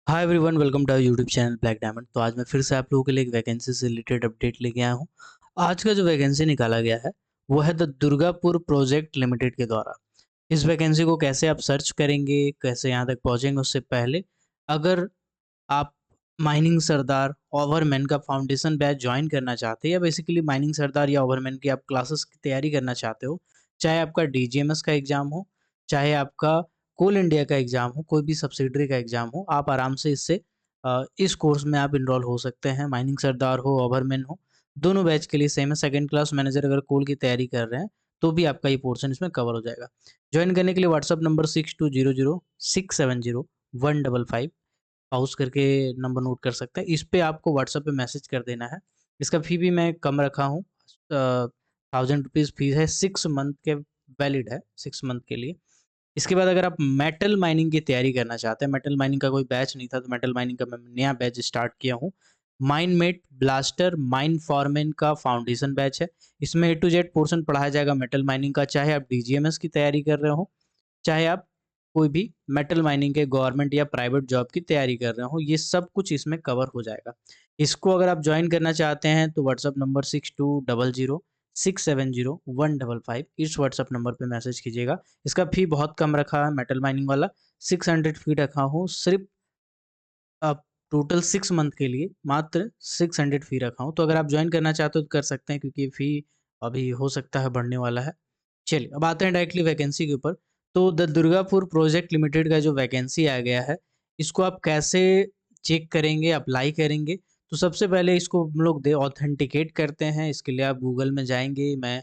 Hi everyone, welcome to our YouTube channel black diamond. तो आज मैं फिर से आप लोगों के लिए एक वैकेंसी से रिलेटेड अपडेट लेके आया हूँ। आज का जो वैकेंसी निकाला गया है वो है द दुर्गापुर प्रोजेक्ट लिमिटेड के द्वारा। इस वैकेंसी को कैसे आप सर्च करेंगे, कैसे यहाँ तक पहुँचेंगे, उससे पहले अगर आप माइनिंग सरदार ओवरमैन का फाउंडेशन बैच ज्वाइन करना चाहते हैं या बेसिकली माइनिंग सरदार या ओवरमैन की आप क्लासेस की तैयारी करना चाहते हो, चाहे आपका डीजीएमएस का एग्जाम हो, चाहे आपका कोल इंडिया का एग्जाम हो, कोई भी सब्सिडरी का एग्जाम हो, आप आराम से इस कोर्स में आप इनरोल हो सकते हैं। माइनिंग सरदार हो, ओवरमैन हो, दोनों बैच के लिए सेम है। सेकंड क्लास मैनेजर अगर कोल की तैयारी कर रहे हैं तो भी आपका ये पोर्शन इसमें कवर हो जाएगा। ज्वाइन करने के लिए व्हाट्सअप नंबर 6200 670 155 पॉज़ करके नंबर नोट कर सकते हैं। इस पे आपको व्हाट्सएप पे मैसेज कर देना है। इसका फ़ी भी मैं कम रखा हूँ, 1000 रुपीज़ फ़ीस है, 6 मंथ के वैलिड है, 6 मंथ के लिए। इसके बाद अगर आप मेटल माइनिंग की तैयारी करना चाहते हैं, मेटल माइनिंग का कोई बैच नहीं था तो मेटल माइनिंग का मैं नया बैच स्टार्ट किया हूँ। माइनमेट ब्लास्टर माइन फॉरमैन का फाउंडेशन बैच है। इसमें ए टू जेड पोर्शन पढ़ाया जाएगा मेटल माइनिंग का, चाहे आप डीजीएमएस की तैयारी कर रहे हो, चाहे आप कोई भी मेटल माइनिंग के गवर्नमेंट या प्राइवेट जॉब की तैयारी कर रहे हो, ये सब कुछ इसमें कवर हो जाएगा। इसको अगर आप ज्वाइन करना चाहते हैं तो व्हाट्सअप नंबर 6200 670 155 इस व्हाट्सअप नंबर पे मैसेज कीजिएगा। इसका फी बहुत कम रखा है, मेटल माइनिंग वाला 600 फी रखा हूँ सिर्फ। अब टोटल 6 मंथ के लिए मात्र 600 फी रखा हूँ। तो अगर आप ज्वाइन करना चाहते हो तो कर सकते हैं, क्योंकि फी अभी हो सकता है बढ़ने वाला है। चलिए अब आते हैं डायरेक्टली वैकेंसी के ऊपर। तो द दुर्गापुर प्रोजेक्ट लिमिटेड का जो वैकेंसी आ गया है, इसको आप कैसे चेक करेंगे, अप्लाई करेंगे? तो सबसे पहले इसको हम लोग दे ऑथेंटिकेट करते हैं। इसके लिए आप गूगल में जाएंगे, मैं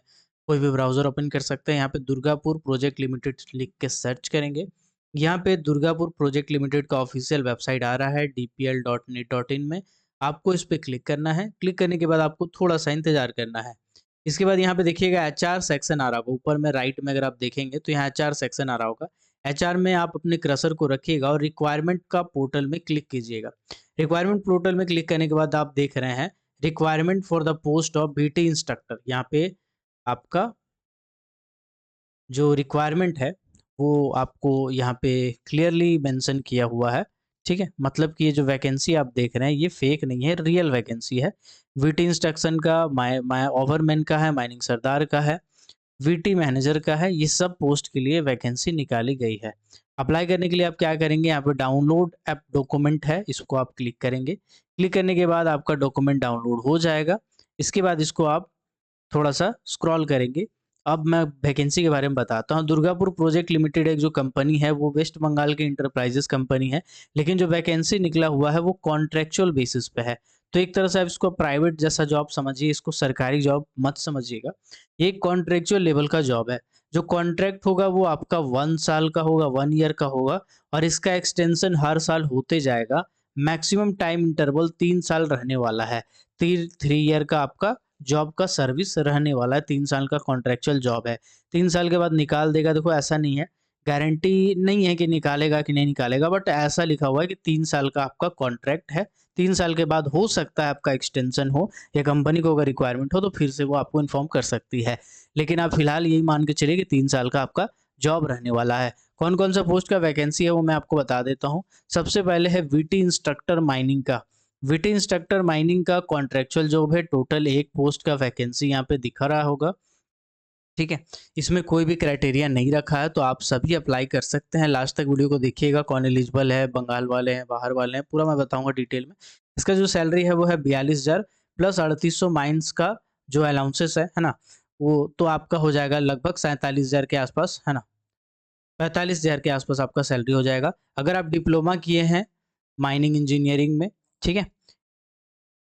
कोई भी ब्राउज़र ओपन कर सकते हैं। यहाँ पे दुर्गापुर प्रोजेक्ट लिमिटेड लिख के सर्च करेंगे। यहाँ पे दुर्गापुर प्रोजेक्ट लिमिटेड का ऑफिशियल वेबसाइट आ रहा है dpl.net.in में। आपको इस पे क्लिक करना है। क्लिक करने के बाद आपको थोड़ा सा इंतजार करना है। इसके बाद यहाँ पे देखिएगा एचआर सेक्शन आ रहा होगा ऊपर में राइट में, अगर आप देखेंगे तो यहाँ एचआर सेक्शन आ रहा होगा। एचआर में आप अपने क्रसर को रखिएगा और रिक्वायरमेंट का पोर्टल में क्लिक कीजिएगा। रिक्वायरमेंट पोर्टल में क्लिक करने के बाद आप देख रहे हैं requirement for the post of BT instructor. यहाँ पे आपका जो रिक्वायरमेंट है वो आपको यहाँ पे क्लियरली मेंशन किया हुआ है। ठीक है, मतलब कि ये जो वैकेंसी आप देख रहे हैं ये फेक नहीं है, रियल वैकेंसी है। वीटी इंस्ट्रक्शन का, माय ओवरमैन का है, माइनिंग सरदार का है, वीटी मैनेजर का है। ये सब पोस्ट के लिए वैकेंसी निकाली गई है। अप्लाई करने के लिए आप क्या करेंगे, यहाँ पे डाउनलोड ऐप डॉक्यूमेंट है, इसको आप क्लिक करेंगे। क्लिक करने के बाद आपका डॉक्यूमेंट डाउनलोड हो जाएगा। इसके बाद इसको आप थोड़ा-सा स्क्रॉल करेंगे। अब मैं वैकेंसी के बारे में बताता हूँ। दुर्गापुर प्रोजेक्ट लिमिटेड एक जो कंपनी है वो वेस्ट बंगाल की इंटरप्राइजेज़ कंपनी है, लेकिन जो वैकेंसी निकला हुआ है वो कॉन्ट्रैक्चुअल बेसिस पे है। तो एक तरह से आप इसको प्राइवेट जैसा जॉब समझिए, इसको सरकारी जॉब मत समझिएगा। ये एक कॉन्ट्रैक्चुअल लेवल का जॉब है। जो कॉन्ट्रैक्ट होगा वो आपका 1 साल का होगा, 1 ईयर का होगा और इसका एक्सटेंशन हर साल होते जाएगा। मैक्सिमम टाइम इंटरवल 3 साल रहने वाला है। 3 ईयर का आपका जॉब का सर्विस रहने वाला है, 3 साल का कॉन्ट्रैक्चुअल जॉब है। 3 साल के बाद निकाल देगा, देखो ऐसा नहीं है, गारंटी नहीं है कि निकालेगा कि नहीं निकालेगा, बट ऐसा लिखा हुआ है कि 3 साल का आपका कॉन्ट्रैक्ट है। 3 साल के बाद हो सकता है आपका एक्सटेंशन हो या कंपनी को अगर रिक्वायरमेंट हो तो फिर से वो आपको इन्फॉर्म कर सकती है। लेकिन आप फिलहाल यही मान के चलिए कि 3 साल का आपका जॉब रहने वाला है। कौन-कौन सा पोस्ट का वैकेंसी है वो मैं आपको बता देता हूँ। सबसे पहले है वीटी इंस्ट्रक्टर माइनिंग का। वीटी इंस्ट्रक्टर माइनिंग का कॉन्ट्रैक्चुअल जॉब है। टोटल 1 पोस्ट का वैकेंसी यहाँ पे दिखा रहा होगा। ठीक है, इसमें कोई भी क्राइटेरिया नहीं रखा है तो आप सभी अप्लाई कर सकते हैं। लास्ट तक वीडियो को देखिएगा, कौन एलिजिबल है, बंगाल वाले हैं, बाहर वाले हैं, पूरा मैं बताऊंगा डिटेल में। इसका जो सैलरी है वो है 42,000 प्लस 3800 माइंस का जो अलाउंसेस है ना, वो तो आपका हो जाएगा लगभग 47,000 के आसपास, है ना, 45,000 के आसपास आपका सैलरी हो जाएगा। अगर आप डिप्लोमा किए हैं माइनिंग इंजीनियरिंग में, ठीक है,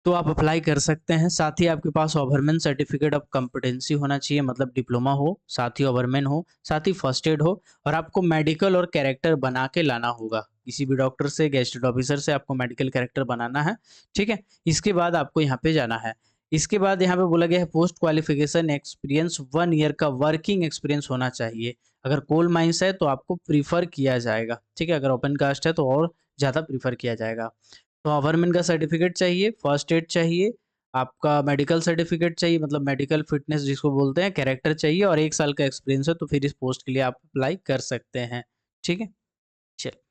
तो आप अप्लाई कर सकते हैं। साथ ही आपके पास ओवरमैन सर्टिफिकेट ऑफ कॉम्पिटेंसी होना चाहिए, मतलब डिप्लोमा हो, साथ ही ओवरमैन हो, साथ ही फर्स्ट एड हो, और आपको मेडिकल और कैरेक्टर बना के लाना होगा। किसी भी डॉक्टर से, गेस्टेड ऑफिसर से आपको मेडिकल कैरेक्टर बनाना है। ठीक है, इसके बाद आपको यहाँ पे जाना है। इसके बाद यहाँ पे बोला गया है पोस्ट क्वालिफिकेशन एक्सपीरियंस 1 ईयर का वर्किंग एक्सपीरियंस होना चाहिए। अगर कोल माइंस है तो आपको प्रीफर किया जाएगा। ठीक है, अगर ओपन कास्ट है तो और ज़्यादा प्रीफर किया जाएगा। तो गवर्नमेंट का सर्टिफिकेट चाहिए, फर्स्ट एड चाहिए, आपका मेडिकल सर्टिफिकेट चाहिए, मतलब मेडिकल फिटनेस जिसको बोलते हैं, कैरेक्टर चाहिए और 1 साल का एक्सपीरियंस है तो फिर इस पोस्ट के लिए आप अप्लाई कर सकते हैं। ठीक है? चलिए।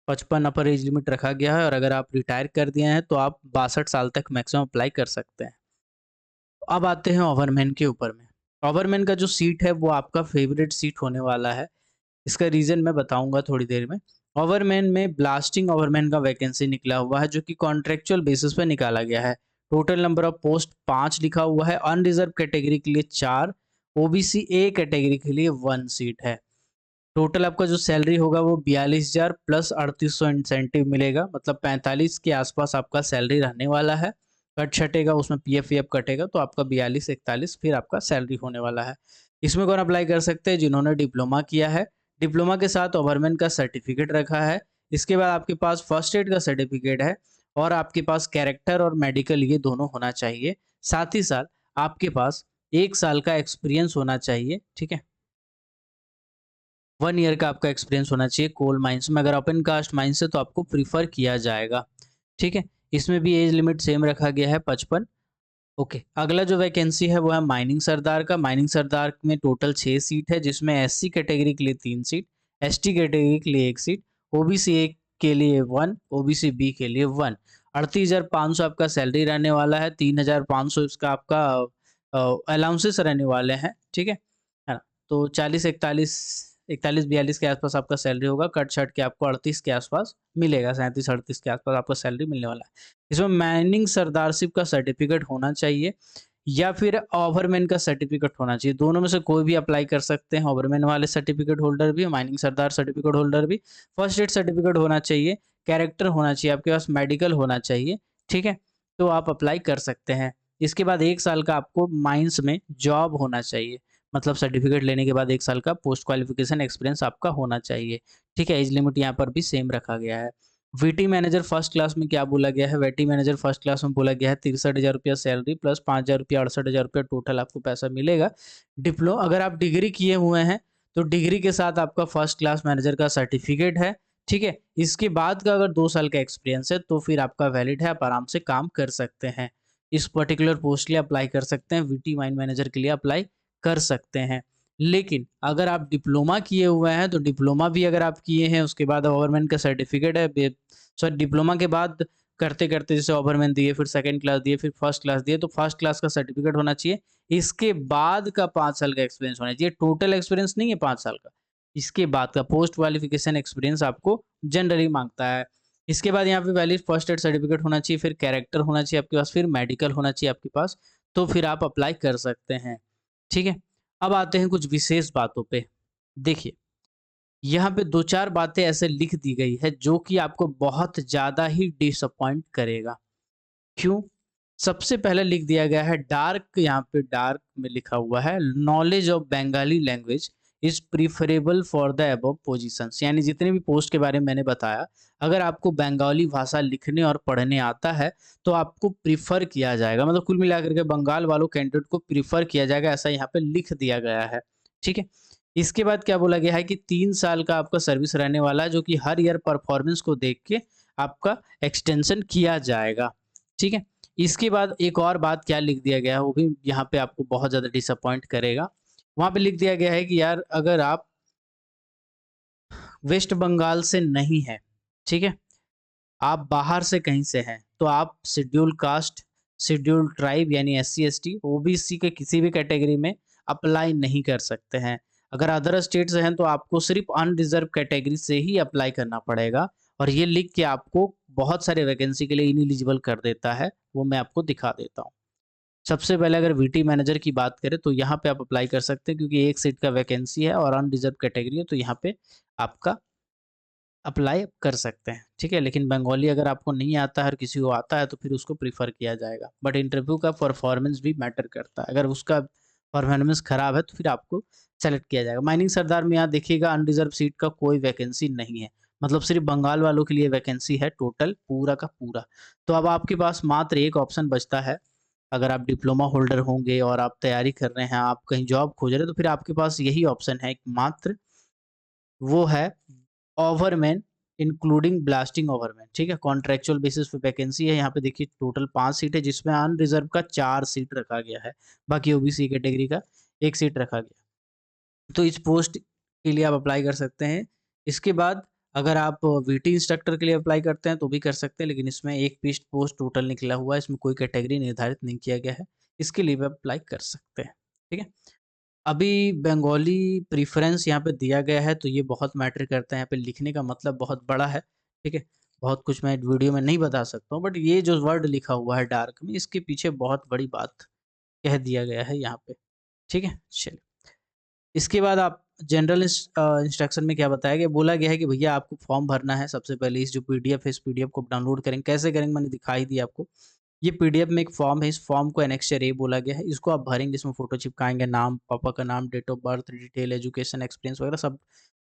55 अपर एज लिमिट रखा गया है और अगर आप रिटायर कर दिए हैं तो आप 62 साल तक मैक्सिमम अप्लाई कर सकते हैं। अब आते हैं ओवरमैन के ऊपर में। ओवरमैन का जो सीट है वो आपका फेवरेट सीट होने वाला है। इसका रीज़न मैं बताऊँगा थोड़ी देर में। ओवरमैन में ब्लास्टिंग ओवरमैन का वैकेंसी निकला हुआ है जो कि कॉन्ट्रैक्चुअल बेसिस पे निकाला गया है। टोटल नंबर ऑफ पोस्ट 5 लिखा हुआ है, अनरिज़र्व कैटेगरी के लिए 4, ओबीसी ए कैटेगरी के लिए 1 सीट है। टोटल आपका जो सैलरी होगा वो 42,000 प्लस 3800 इंसेंटिव मिलेगा, मतलब 45 के आसपास आपका सैलरी रहने वाला है। कट छटेगा उसमें पीएफ वीएफ कटेगा तो आपका 42-41 फिर आपका सैलरी होने वाला है। इसमें कौन अप्लाई कर सकते हैं? जिन्होंने डिप्लोमा किया है, डिप्लोमा के साथ ओवरमैन का सर्टिफिकेट रखा है, इसके बाद आपके पास फर्स्ट एड का सर्टिफिकेट है और आपके पास कैरेक्टर और मेडिकल ये दोनों होना चाहिए। साथ ही साथ आपके पास 1 साल का एक्सपीरियंस होना चाहिए, ठीक है? 1 ईयर का आपका एक्सपीरियंस होना चाहिए कोल माइंस में। अगर ओपन कास्ट माइंस है तो आपको प्रेफर किया जाएगा, ठीक है? इसमें भी एज लिमिट सेम रखा गया है 55। ओके, अगला जो वैकेंसी है वो है माइनिंग सरदार का। माइनिंग सरदार में टोटल 6 सीट है जिसमें एससी कैटेगरी के लिए 3 सीट, एसटी कैटेगरी के लिए 1 सीट, ओबीसी ए के लिए 1, ओबीसी बी के लिए 1। 38,500 आपका सैलरी रहने वाला है, 3,500 इसका आपका अलाउंसेस रहने वाले हैं, ठीक है ना? तो 40-41 41-42 के आसपास आपका सैलरी होगा, कट छट के आपको 38 के आसपास मिलेगा, 37-38 के आसपास आपका सैलरी मिलने वाला है। इसमें माइनिंग सरदारशिप का सर्टिफिकेट होना चाहिए या फिर ओवरमैन का सर्टिफिकेट होना चाहिए। दोनों में से कोई भी अप्लाई कर सकते हैं, ओवरमैन वाले सर्टिफिकेट होल्डर भी, माइनिंग सरदार सर्टिफिकेट होल्डर भी। फर्स्ट एड सर्टिफिकेट होना चाहिए, कैरेक्टर होना चाहिए, आपके पास मेडिकल होना चाहिए, ठीक है? तो आप अप्लाई कर सकते हैं। इसके बाद 1 साल का आपको माइंस में जॉब होना चाहिए, मतलब सर्टिफिकेट लेने के बाद 1 साल का पोस्ट क्वालिफिकेशन एक्सपीरियंस आपका होना चाहिए, ठीक है? एज लिमिट यहाँ पर भी सेम रखा गया है। वीटी मैनेजर फर्स्ट क्लास में क्या बोला गया है? वीटी मैनेजर फर्स्ट क्लास में बोला गया है 63,000 रुपया सैलरी प्लस 5,000 रुपया 68,000 रुपया टोटल आपको पैसा मिलेगा। अगर आप डिग्री किए हुए हैं तो डिग्री के साथ आपका फर्स्ट क्लास मैनेजर का सर्टिफिकेट है, ठीक है? इसके बाद का अगर 2 साल का एक्सपीरियंस है तो फिर आपका वैलिड है, आप आराम से काम कर सकते हैं। इस पर्टिकुलर पोस्ट के लिए अप्लाई कर सकते हैं, वीटी माइन मैनेजर के लिए अप्लाई कर सकते हैं। लेकिन अगर आप डिप्लोमा किए हुए हैं तो डिप्लोमा भी अगर आप किए हैं उसके बाद गवर्नमेंट का सर्टिफिकेट है, सॉरी डिप्लोमा के बाद करते-करते जैसे ओवरमैन दिए, फिर सेकंड क्लास दिए, फिर फर्स्ट क्लास दिए, तो फर्स्ट क्लास का सर्टिफिकेट होना चाहिए। इसके बाद का 5 साल का एक्सपीरियंस होना चाहिए। टोटल एक्सपीरियंस नहीं है 5 साल का, इसके बाद का पोस्ट क्वालिफिकेशन एक्सपीरियंस आपको जनरली माँगता है। इसके बाद यहाँ पे वैलिड फर्स्ट एड सर्टिफिकेट होना चाहिए, फिर कैरेक्टर होना चाहिए आपके पास, फिर मेडिकल होना चाहिए आपके पास, तो फिर आप अप्लाई कर सकते हैं, ठीक है? अब आते हैं कुछ विशेष बातों पे। देखिए, यहाँ पे 2-4 बातें ऐसे लिख दी गई है जो कि आपको बहुत ज़्यादा ही डिसअपॉइंट करेगा। क्यों? सबसे पहले लिख दिया गया है डार्क, यहाँ पे डार्क में लिखा हुआ है knowledge of Bengali language is preferable for the above positions. यानी जितने भी पोस्ट के बारे में मैंने बताया, अगर आपको बंगाली भाषा लिखने और पढ़ने आता है, तो आपको प्रेफ़र किया जाएगा। मतलब कुल मिलाकर के बंगाल वालों कैंडिडेट को प्रेफ़र किया जाएगा, ऐसा यहाँ पे लिख दिया गया है। ठीक है? इसके बाद क्या बोला गया है कि 3 साल का आपका सर्विस रहने वाला है, जो कि हर ईयर परफॉर्मेंस को देख के आपका एक्सटेंशन किया जाएगा। ठीक है? इसके बाद एक और बात क्या लिख दिया गया है, वो भी यहाँ पे आपको बहुत ज़्यादा डिसअपॉइंट करेगा। वहाँ पे लिख दिया गया है कि यार अगर आप वेस्ट बंगाल से नहीं हैं, ठीक है? आप बाहर से कहीं से हैं, तो आप शेड्यूल कास्ट, शेड्यूल ट्राइब यानी एससी, एसटी, ओबीसी के किसी भी कैटेगरी में अप्लाई नहीं कर सकते हैं। अगर अदर स्टेट से हैं तो आपको सिर्फ़ अनरिज़र्व कैटेगरी से ही अप्लाई करना पड़ेगा और ये लिख के आपको बहुत सारे वैकेंसी के लिए इनएलिजिबल कर देता है, वो मैं आपको दिखा देता हूँ। सबसे पहले अगर वीटी मैनेजर की बात करें तो यहाँ पे आप अप्लाई कर सकते हैं क्योंकि 1 सीट का वैकेंसी है और अनरिज़र्व कैटेगरी है, तो यहाँ पे आपका अप्लाई कर सकते हैं, ठीक है? लेकिन बंगाली अगर आपको नहीं आता है और किसी को आता है तो फिर उसको प्रेफ़र किया जाएगा। बट इंटरव्यू का परफॉर्मेंस भी मैटर करता है। अगर उसका परफॉर्मेंस खराब है तो फिर आपको सेलेक्ट किया जाएगा। माइनिंग सरदार में यहाँ देखिएगा अनरिज़र्व सीट का कोई वैकेंसी नहीं है। मतलब सिर्फ़ बंगाल वालों के लिए वैकेंसी है टोटल पूरा का पूरा। तो अब आपके पास मात्र एक ऑप्शन बचता है। अगर आप डिप्लोमा होल्डर होंगे और आप तैयारी कर रहे हैं, आप कहीं जॉब खोज रहे हैं तो फिर आपके पास यही ऑप्शन है एकमात्र, वो है ओवरमैन इंक्लूडिंग ब्लास्टिंग ओवरमैन, ठीक है? कॉन्ट्रैक्चुअल बेसिस पे वैकेंसी है, यहाँ पे देखिए टोटल 5 सीट है जिसमें अनरिज़र्व का 4 सीट रखा गया है, बाकी ओबीसी कैटेगरी का 1 सीट रखा गया। तो इस पोस्ट के लिए आप अप्लाई कर सकते हैं। इसके बाद अगर आप वीटी इंस्ट्रक्टर के लिए अप्लाई करते हैं तो भी कर सकते हैं, लेकिन इसमें एक पीस पोस्ट टोटल निकला हुआ है, इसमें कोई कैटेगरी निर्धारित नहीं किया गया है, इसके लिए भी अप्लाई कर सकते हैं। ठीक है, अभी बंगाली प्रेफ़रेंस यहाँ पे दिया गया है, तो ये बहुत मैटर करता है, यहाँ पे लिखने का मतलब बहुत बड़ा है, ठीक है? बहुत कुछ मैं वीडियो में नहीं बता सकता हूँ, बट ये जो वर्ड लिखा हुआ है डार्क में, इसके पीछे बहुत बड़ी बात कह दिया गया है यहाँ पे, ठीक है? चलिए, इसके बाद आप जनरल इंस्ट्रक्शन में क्या बताया गया, बोला गया है कि भैया आपको फॉर्म भरना है, सबसे पहले इस जो पीडीएफ है, इस पीडीएफ को डाउनलोड करेंगे, कैसे करेंगे मैंने दिखा ही दिया आपको। ये पीडीएफ में एक फॉर्म है, इस फॉर्म को एनेक्स्चर ए बोला गया है, इसको आप भरेंगे, इसमें फ़ोटो चिपकाएँगे, नाम, पापा का नाम, date of birth, detail, education, experience वगैरह सब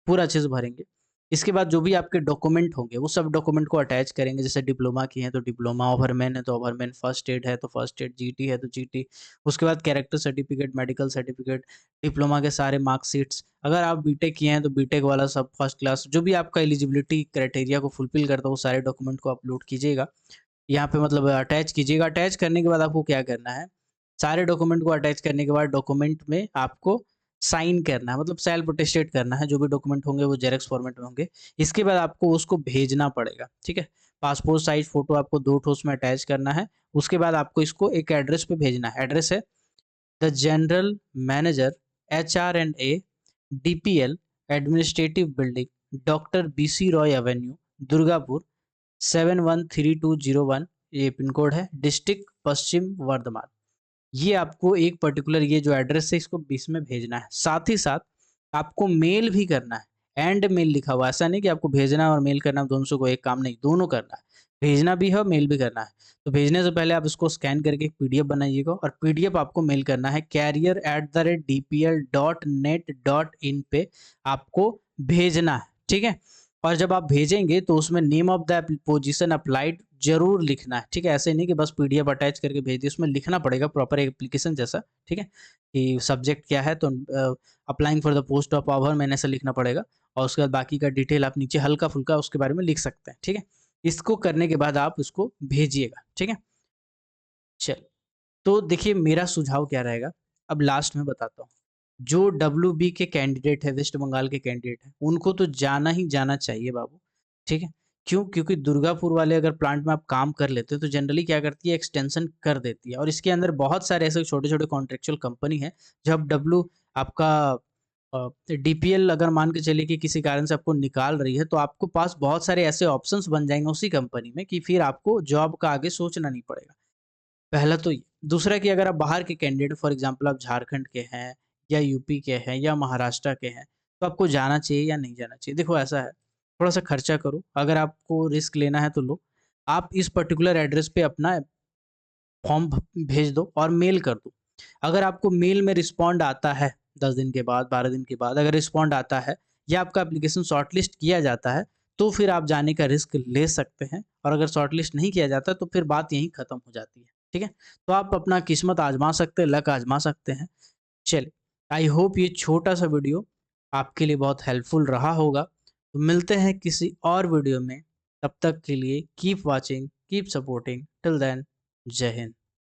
पूरा अच्छे से भरेंगे। इसके बाद जो भी आपके डॉक्यूमेंट होंगे, वो सब डॉक्यूमेंट को अटैच करेंगे, जैसे डिप्लोमा की है तो डिप्लोमा, ओवरमैन है तो ओवरमैन, फर्स्ट एड है तो फर्स्ट एड, जीटी है तो जीटी, उसके बाद character certificate, medical certificate, diploma के सारे मार्कशीट्स, अगर आप बीटेक किए हैं तो बीटेक वाला सब फर्स्ट क्लास, जो भी आपका एलिजिबिलिटी क्राइटेरिया को फुलफिल करता है, वो सारे डॉक्यूमेंट को अपलोड कीजिएगा। यहाँ पे मतलब अटैच कीजिएगा। अटैच करने के बाद आपको क्या करना है, सारे डॉक्यूमेंट को अटैच करने के बाद डॉक्यूमेंट में आपको साइन करना है, मतलब सेल्फ अटेस्टेड करना है, जो भी डॉक्यूमेंट होंगे वो जेरॉक्स फॉर्मेट में होंगे। इसके बाद आपको उसको भेजना पड़ेगा, ठीक है? पासपोर्ट साइज फ़ोटो आपको 2 ठो उसमें अटैच करना है। उसके बाद आपको इसको एक एड्रेस पे भेजना है। एड्रेस है the general manager HR and A, DPL, administrative building, doctor BC Roy avenue, Durgapur 713201, ये पिन कोड है, डिस्ट्रिक्ट पश्चिम वर्धमान। ये आपको एक पर्टिकुलर ये जो एड्रेस है इसको इसमें भेजना है। साथ ही साथ आपको मेल भी करना है, एंड मेल लिखा हुआ है, ऐसा नहीं कि आपको भेजना और मेल करना दोनों को एक काम नहीं, दोनों करना है। भेजना भी है और मेल भी करना है। तो भेजने से पहले आप इसको स्कैन करके एक पीडीएफ बनाइएगा और पीडीएफ आपको मेल करना है carrier@dpl.net.in पे आपको भेजना है, ठीक है? और जब आप भेजेंगे तो उसमें name of the position applied ज़रूर लिखना है, ठीक है? ऐसे नहीं कि बस पीडीएफ अटैच करके भेज दिया, उसमें लिखना पड़ेगा प्रॉपर एप्लीकेशन जैसा, ठीक है? कि सब्जेक्ट क्या है, तो applying for the post of ओवरमैन ऐसा लिखना पड़ेगा और उसके बाद बाकी का डिटेल आप नीचे हल्का-फुल्का उसके बारे में लिख सकते हैं, ठीक है? इसको करने के बाद आप इसको भेजिएगा, ठीक है? चलिए, तो देखिए मेरा सुझाव क्या रहेगा, अब लास्ट में बताता हूँ। जो डब्ल्यूबी के कैंडिडेट है, वेस्ट बंगाल के कैंडिडेट हैं, उनको तो जाना ही जाना चाहिए बाबू, ठीक है? क्यों? क्योंकि दुर्गापुर वाले अगर प्लांट में आप काम कर लेते हो, तो जनरली क्या करती है, एक्सटेंशन कर देती है और इसके अंदर बहुत सारे ऐसे छोटे-छोटे कॉन्ट्रेक्चुअल कंपनी है, जब आपका डीपीएल अगर मान के चलिए कि किसी कारण से आपको निकाल रही है, तो आपको पास बहुत सारे ऐसे ऑप्शंस बन जाएँगे उसी कंपनी में कि फिर आपको जॉब का आगे सोचना नहीं पड़ेगा। पहला तो ये। दूसरा कि अगर आप बाहर के कैंडिडेट फॉर एग्ज़ाम्पल आप झारखंड के हैं या यूपी के हैं या महाराष्ट्र के हैं, तो आपको जाना चाहिए या नहीं जाना चाहिए? देखो ऐसा है, थोड़ा-सा खर्चा करो, अगर आपको रिस्क लेना है तो लो। आप इस पर्टिकुलर एड्रेस पे अपना फॉर्म भ भेज दो और मेल कर दो। अगर आपको मेल में रिस्पॉन्ड आता है 10 दिन के बाद, 12 दिन के बाद अगर रिस्पॉन्ड आता है या आपका एप्लीकेशन शॉर्टलिस्ट किया जाता है, तो फिर आप जाने का रिस्क ले सकते हैं और अगर शॉर्टलिस्ट नहीं किया जाता तो फिर बात यहीं खत्म हो जाती है, ठीक है? तो आप अपना किस्मत आज़मा सकते हैं, लक आज़मा सकते हैं। चलिए, आई होप ये छोटा-सा वीडियो आपके लिए बहुत हेल्पफुल रहा होगा। तो मिलते हैं किसी और वीडियो में, तब तक के लिए keep watching, keep supporting, till then जय हिंद।